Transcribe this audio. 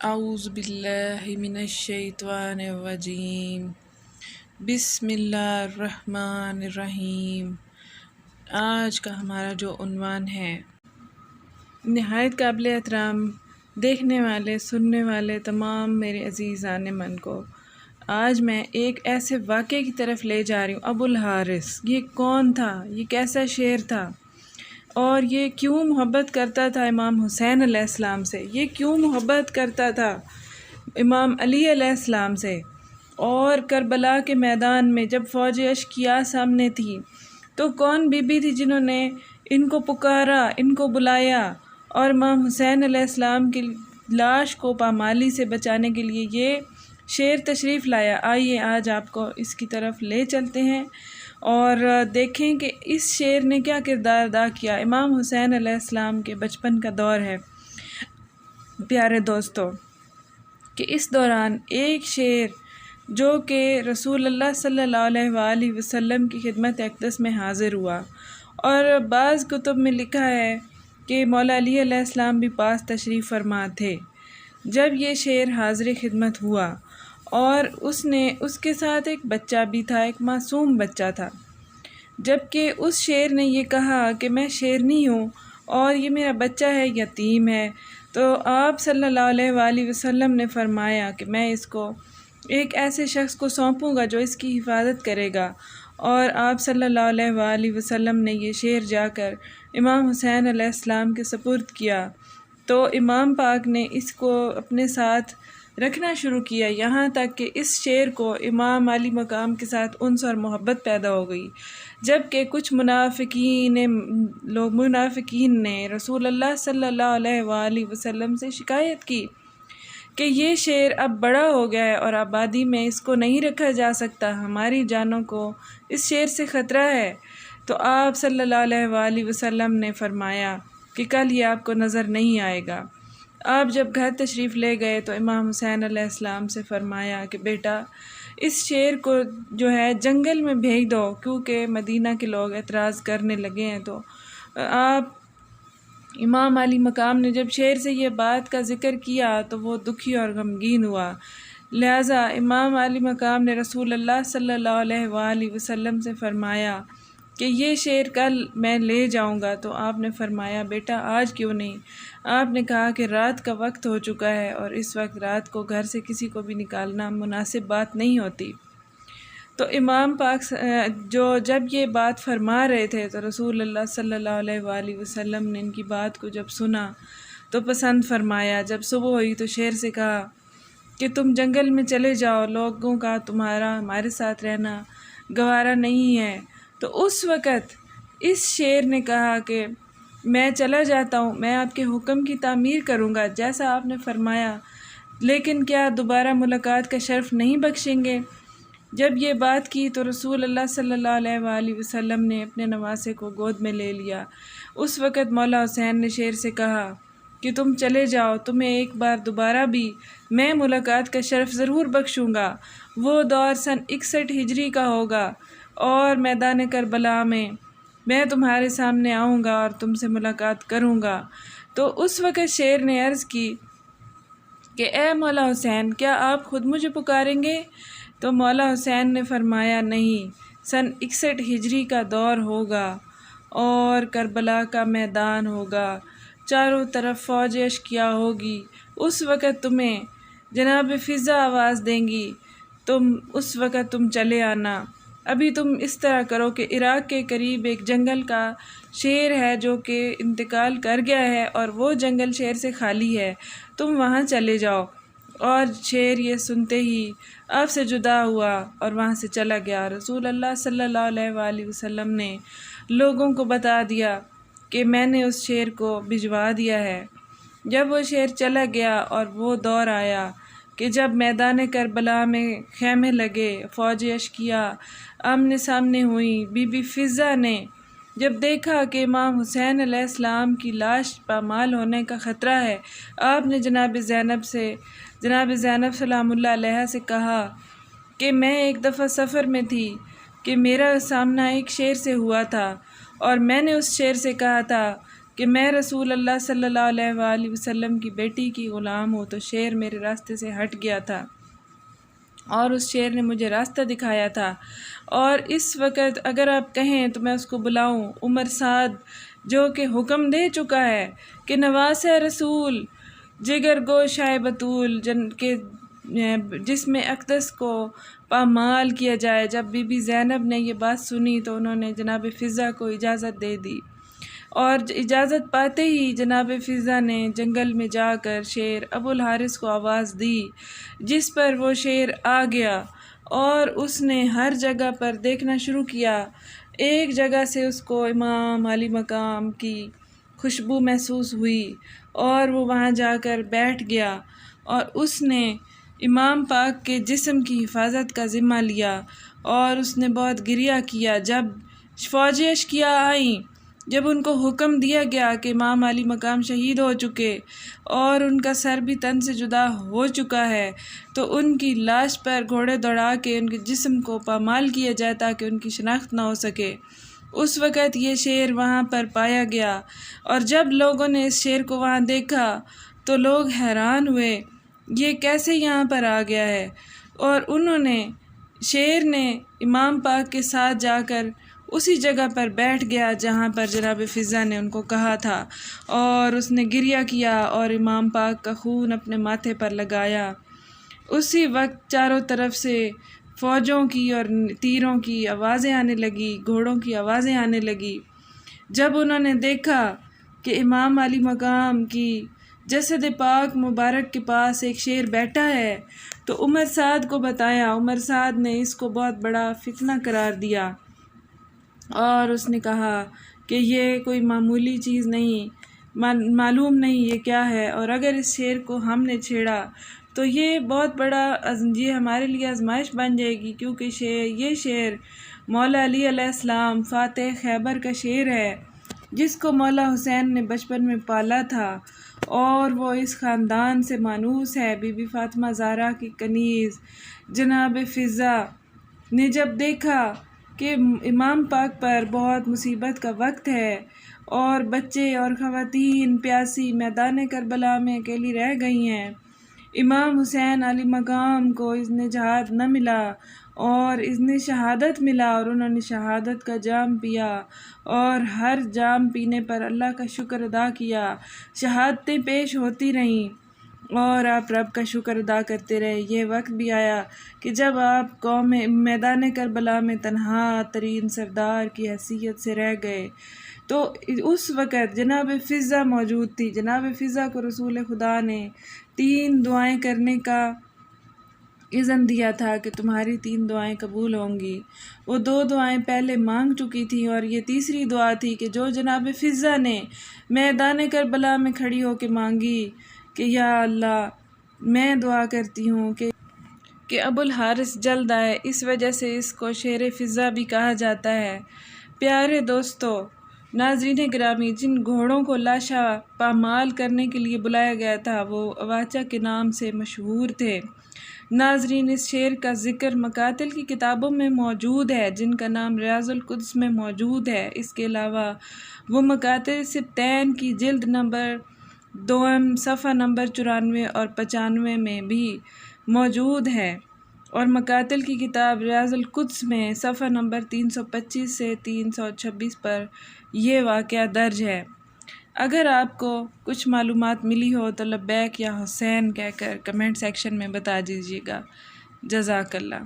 اعوذ باللہ من الشیطان الرجیم بسم اللہ الرحمن الرحیم۔ آج کا ہمارا جو عنوان ہے، نہایت قابل احترام دیکھنے والے سننے والے تمام میرے عزیزان من کو آج میں ایک ایسے واقعے کی طرف لے جا رہی ہوں۔ ابو الحارث یہ کون تھا؟ یہ کیسا شعر تھا؟ اور یہ کیوں محبت کرتا تھا امام حسین علیہ السلام سے؟ یہ کیوں محبت کرتا تھا امام علی علیہ السلام سے؟ اور کربلا کے میدان میں جب فوج اشقیاء سامنے تھی تو کون بی بی تھی جنہوں نے ان کو پکارا، ان کو بلایا اور امام حسین علیہ السلام کی لاش کو پامالی سے بچانے کے لیے یہ شعر تشریف لایا؟ آئیے آج آپ کو اس کی طرف لے چلتے ہیں اور دیکھیں کہ اس شعر نے کیا کردار ادا کیا۔ امام حسین علیہ السلام کے بچپن کا دور ہے پیارے دوستو، کہ اس دوران ایک شعر جو کہ رسول اللہ صلی اللہ علیہ وآلہ وسلم کی خدمت اقدس میں حاضر ہوا، اور بعض کتب میں لکھا ہے کہ مولا علی علیہ السلام بھی پاس تشریف فرما تھے جب یہ شعر حاضر خدمت ہوا، اور اس کے ساتھ ایک بچہ بھی تھا، ایک معصوم بچہ تھا، جبکہ اس شعر نے یہ کہا کہ میں شعرنی ہوں اور یہ میرا بچہ ہے، یتیم ہے۔ تو آپ صلی اللہ علیہ وآلہ وسلم نے فرمایا کہ میں اس کو ایک ایسے شخص کو سونپوں گا جو اس کی حفاظت کرے گا، اور آپ صلی اللہ علیہ وآلہ وسلم نے یہ شعر جا کر امام حسین علیہ السلام کے سپرد کیا، تو امام پاک نے اس کو اپنے ساتھ رکھنا شروع کیا، یہاں تک کہ اس شعر کو امام علی مقام کے ساتھ انس اور محبت پیدا ہو گئی، جبکہ کچھ منافقین نے رسول اللہ صلی اللہ علیہ وآلہ وسلم سے شکایت کی کہ یہ شعر اب بڑا ہو گیا ہے اور آبادی میں اس کو نہیں رکھا جا سکتا، ہماری جانوں کو اس شعر سے خطرہ ہے۔ تو آپ صلی اللہ علیہ وآلہ وسلم نے فرمایا کہ کل یہ آپ کو نظر نہیں آئے گا۔ آپ جب گھر تشریف لے گئے تو امام حسین علیہ السلام سے فرمایا کہ بیٹا اس شعر کو جو ہے جنگل میں بھیج دو، کیونکہ مدینہ کے لوگ اعتراض کرنے لگے ہیں۔ تو آپ امام علی مقام نے جب شعر سے یہ بات کا ذکر کیا تو وہ دکھی اور غمگین ہوا، لہٰذا امام علی مقام نے رسول اللہ صلی اللہ علیہ وآلہ وسلم سے فرمایا کہ یہ شعر کل میں لے جاؤں گا۔ تو آپ نے فرمایا بیٹا آج کیوں نہیں؟ آپ نے کہا کہ رات کا وقت ہو چکا ہے اور اس وقت رات کو گھر سے کسی کو بھی نکالنا مناسب بات نہیں ہوتی۔ تو امام پاک جب یہ بات فرما رہے تھے تو رسول اللہ صلی اللہ علیہ وآلہ وسلم نے ان کی بات کو جب سنا تو پسند فرمایا۔ جب صبح ہوئی تو شعر سے کہا کہ تم جنگل میں چلے جاؤ، لوگوں کا تمہارا ہمارے ساتھ رہنا گوارا نہیں ہے۔ تو اس وقت اس شعر نے کہا کہ میں چلا جاتا ہوں، میں آپ کے حکم کی تعمیر کروں گا جیسا آپ نے فرمایا، لیکن کیا دوبارہ ملاقات کا شرف نہیں بخشیں گے؟ جب یہ بات کی تو رسول اللہ صلی اللہ علیہ وآلہ وسلم نے اپنے نواسے کو گود میں لے لیا۔ اس وقت مولا حسین نے شعر سے کہا کہ تم چلے جاؤ، تمہیں ایک بار دوبارہ بھی میں ملاقات کا شرف ضرور بخشوں گا۔ وہ دور سن 61 ہجری کا ہوگا اور میدان کربلا میں تمہارے سامنے آؤں گا اور تم سے ملاقات کروں گا۔ تو اس وقت شعر نے عرض کی کہ اے مولا حسین، کیا آپ خود مجھے پکاریں گے؟ تو مولا حسین نے فرمایا نہیں، سن 61 ہجری کا دور ہوگا اور کربلا کا میدان ہوگا، چاروں طرف فوج اشقیاء ہوگی، اس وقت تمہیں جناب فضا آواز دیں گی، اس وقت تم چلے آنا۔ ابھی تم اس طرح کرو کہ عراق کے قریب ایک جنگل کا شعر ہے جو کہ انتقال کر گیا ہے اور وہ جنگل شعر سے خالی ہے، تم وہاں چلے جاؤ۔ اور شعر یہ سنتے ہی آپ سے جدا ہوا اور وہاں سے چلا گیا۔ رسول اللہ صلی اللہ علیہ وآلہ وسلم نے لوگوں کو بتا دیا کہ میں نے اس شعر کو بھجوا دیا ہے۔ جب وہ شعر چلا گیا اور وہ دور آیا کہ جب میدان کربلا میں خیمے لگے، فوج اشقیاء آمنے سامنے ہوئیں، بی بی فضہ نے جب دیکھا کہ امام حسین علیہ السلام کی لاش پامال ہونے کا خطرہ ہے، آپ نے جناب زینب سلام اللہ علیہ سے کہا کہ میں ایک دفعہ سفر میں تھی کہ میرا سامنا ایک شعر سے ہوا تھا اور میں نے اس شعر سے کہا تھا کہ میں رسول اللہ صلی اللہ علیہ وآلہ وسلم کی بیٹی کی غلام ہوں، تو شیر میرے راستے سے ہٹ گیا تھا اور اس شیر نے مجھے راستہ دکھایا تھا، اور اس وقت اگر آپ کہیں تو میں اس کو بلاؤں۔ عمر سعد جو کہ حکم دے چکا ہے کہ نواس رسول جگر گوشائے بطول جس میں اقدس کو پامال کیا جائے۔ جب بی بی زینب نے یہ بات سنی تو انہوں نے جناب فضہ کو اجازت دے دی، اور اجازت پاتے ہی جناب فضہ نے جنگل میں جا کر شیر ابو الحارث کو آواز دی، جس پر وہ شیر آ گیا اور اس نے ہر جگہ پر دیکھنا شروع کیا۔ ایک جگہ سے اس کو امام علی مقام کی خوشبو محسوس ہوئی اور وہ وہاں جا کر بیٹھ گیا، اور اس نے امام پاک کے جسم کی حفاظت کا ذمہ لیا، اور اس نے بہت گریہ کیا۔ جب فوجیں اشقیاء آئیں، جب ان کو حکم دیا گیا کہ امام علی مقام شہید ہو چکے اور ان کا سر بھی تن سے جدا ہو چکا ہے، تو ان کی لاش پر گھوڑے دوڑا کے ان کے جسم کو پامال کیا جائے تاکہ ان کی شناخت نہ ہو سکے۔ اس وقت یہ شیر وہاں پر پایا گیا، اور جب لوگوں نے اس شیر کو وہاں دیکھا تو لوگ حیران ہوئے، یہ کیسے یہاں پر آ گیا ہے؟ اور شیر نے امام پاک کے ساتھ جا کر اسی جگہ پر بیٹھ گیا جہاں پر جناب فضہ نے ان کو کہا تھا، اور اس نے گریہ کیا اور امام پاک کا خون اپنے ماتھے پر لگایا۔ اسی وقت چاروں طرف سے فوجوں کی اور تیروں کی آوازیں آنے لگی، گھوڑوں کی آوازیں آنے لگی۔ جب انہوں نے دیکھا کہ امام علی مقام کی جسد پاک مبارک کے پاس ایک شیر بیٹھا ہے تو عمر سعد کو بتایا۔ عمر سعد نے اس کو بہت بڑا فتنہ قرار دیا، اور اس نے کہا کہ یہ کوئی معمولی چیز نہیں، معلوم نہیں یہ کیا ہے، اور اگر اس شیر کو ہم نے چھیڑا تو یہ بہت بڑا یہ ہمارے لیے آزمائش بن جائے گی، کیونکہ یہ شیر مولا علی علیہ السلام فاتح خیبر کا شیر ہے، جس کو مولا حسین نے بچپن میں پالا تھا، اور وہ اس خاندان سے مانوس ہے۔ بی بی فاطمہ زہرا کی کنیز جناب فضہ نے جب دیکھا کہ امام پاک پر بہت مصیبت کا وقت ہے اور بچے اور خواتین پیاسی میدان کربلا میں اکیلی رہ گئی ہیں، امام حسین علی مقام کو اذن جہاد نہ ملا اور اذن شہادت ملا، اور انہوں نے شہادت کا جام پیا، اور ہر جام پینے پر اللہ کا شکر ادا کیا۔ شہادتیں پیش ہوتی رہیں اور آپ رب کا شکر ادا کرتے رہے۔ یہ وقت بھی آیا کہ جب آپ قوم میدان کربلا میں تنہا ترین سردار کی حیثیت سے رہ گئے، تو اس وقت جناب فضہ موجود تھی۔ جناب فضہ کو رسول خدا نے 3 دعائیں کرنے کا اذن دیا تھا کہ تمہاری 3 دعائیں قبول ہوں گی۔ وہ 2 دعائیں پہلے مانگ چکی تھی، اور یہ تیسری دعا تھی کہ جو جناب فضہ نے میدان کربلا میں کھڑی ہو کے مانگی کہ یا اللہ، میں دعا کرتی ہوں کہ ابو الحارث جلد آئے۔ اس وجہ سے اس کو شیر فضہ بھی کہا جاتا ہے۔ پیارے دوستو، ناظرین گرامی، جن گھوڑوں کو لاشا پامال کرنے کے لیے بلایا گیا تھا وہ اواچا کے نام سے مشہور تھے۔ ناظرین، اس شیر کا ذکر مقاتل کی کتابوں میں موجود ہے، جن کا نام ریاض القدس میں موجود ہے۔ اس کے علاوہ وہ مقاتل سبتین کی جلد نمبر 2 صفحہ نمبر 94 اور 95 میں بھی موجود ہے، اور مقاتل کی کتاب ریاض القدس میں صفحہ نمبر 325 سے 326 پر یہ واقعہ درج ہے۔ اگر آپ کو کچھ معلومات ملی ہو تو لبیک یا حسین کہہ کر کمنٹ سیکشن میں بتا دیجیے گا۔ جزاک اللہ۔